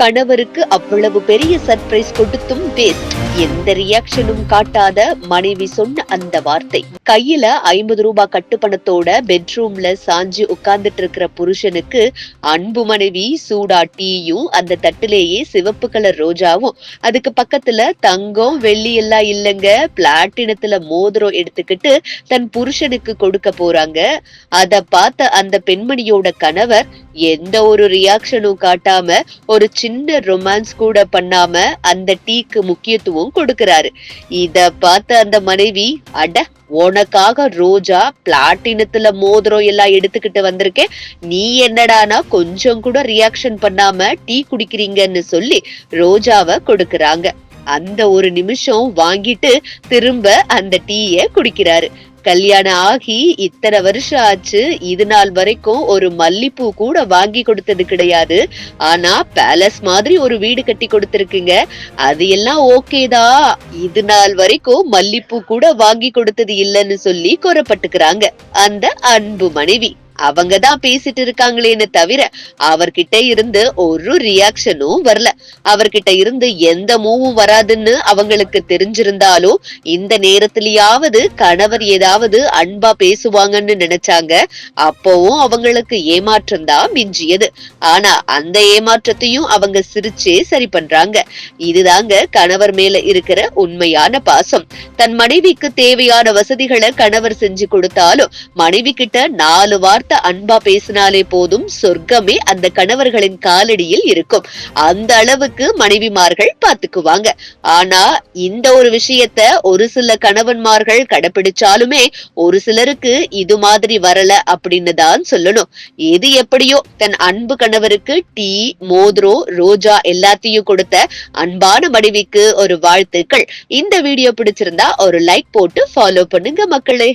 கணவருக்கு அவ்வளவு பெரிய சர்ப்ரைஸ் கொடுத்தும் வேஸ்ட். எந்த ரியாக்ஷனும் காட்டாத மனைவி சொன்ன அந்த வார்த்தை. கையில 50 ரூபாய் கட்டுப்பணத்தோட பெட்ரூம்ல சாஞ்சு உட்கார்ந்துட்டு இருக்கிற புருஷனுக்கு அன்பு மனைவி சூடா டீயும் அந்த தட்டிலேயே சிவப்பு கலர் ரோஜாவும் அதுக்கு பக்கத்துல தங்கம் வெள்ளி எல்லாம் இல்லங்க பிளாட்டினத்துல மோதிரம் எடுத்துக்கிட்டு தன் புருஷனுக்கு கொடுக்க போறாங்க. அத பார்த்த அந்த பெண்மணியோட கணவர் எந்த ஒரு ரியாக்ஷனும் காட்டாம ஒரு சின்ன ரொமான்ஸ் கூட பண்ணாம அந்த டீக்கு முக்கியத்துவம் கொடுக்கிறாரு. இத பார்த்த அந்த மனைவி, அட உனக்காக ரோஜா பிளாட்டினத்துல மோதிரம் எல்லாம் எடுத்துக்கிட்டு வந்திருக்கேன், நீ என்னடானா கொஞ்சம் கூட ரியாக்ஷன் பண்ணாம டீ குடிக்கிறீங்கன்னு சொல்லி ரோஜாவை கொடுக்கறாங்க. அந்த ஒரு நிமிஷம் வாங்கிட்டு திரும்ப அந்த டீய குடிக்கிறாரு. கல்யாணம் ஆகி இத்தனை வருஷம் ஆச்சு, இது நாள் வரைக்கும் ஒரு மல்லிப்பூ கூட வாங்கி கொடுத்தது கிடையாது. ஆனா பேலஸ் மாதிரி ஒரு வீடு கட்டி கொடுத்திருக்குங்க, அது எல்லாம் ஓகேதான், இது நாள் வரைக்கும் மல்லிப்பூ கூட வாங்கி கொடுத்தது இல்லைன்னு சொல்லி கூறப்பட்டுக்கிறாங்க அந்த அன்பு மனைவி. அவங்கதான் பேசிட்டு இருக்காங்களேன்னு தவிர அவர்கிட்ட இருந்து ஒரு ரியாக்ஷனும் வரல. அவர்கிட்ட இருந்து எந்த மூவும் வராதுன்னு அவங்களுக்கு தெரிஞ்சிருந்தாலும் இந்த நேரத்திலேயாவது கணவர் ஏதாவது அன்பா பேசுவாங்கன்னு நினைச்சாங்க. அப்பவும் அவங்களுக்கு ஏமாற்றம் தான் மிஞ்சியது. ஆனா அந்த ஏமாற்றத்தையும் அவங்க சிரிச்சே சரி பண்றாங்க. இதுதாங்க கணவர் மேல இருக்கிற உண்மையான பாசம். தன் மனைவிக்கு தேவையான வசதிகளை கணவர் செஞ்சு கொடுத்தாலும் மனைவி கிட்ட 4 வார்த்தை அன்பா பேசினாலே போதும், சொர்க்கமே அந்த கணவர்களின் காலடியில் இருக்கும். அந்த அளவுக்கு மனைவிமார்கள் பாத்துக்குவாங்க. ஆனா இந்த ஒரு விஷயத்த ஒரு சில கணவன்மார்கள் கடைபிடிச்சாலுமே ஒரு சிலருக்கு இது மாதிரி வரல அப்படின்னு தான் சொல்லணும். எது எப்படியோ தன் அன்பு கணவருக்கு டீ, மோதிரம், ரோஜா எல்லாத்தையும் கொடுத்த அன்பான மனைவிக்கு ஒரு வாழ்த்துக்கள். இந்த வீடியோ பிடிச்சிருந்தா ஒரு லைக் போட்டு ஃபாலோ பண்ணுங்க மக்களே.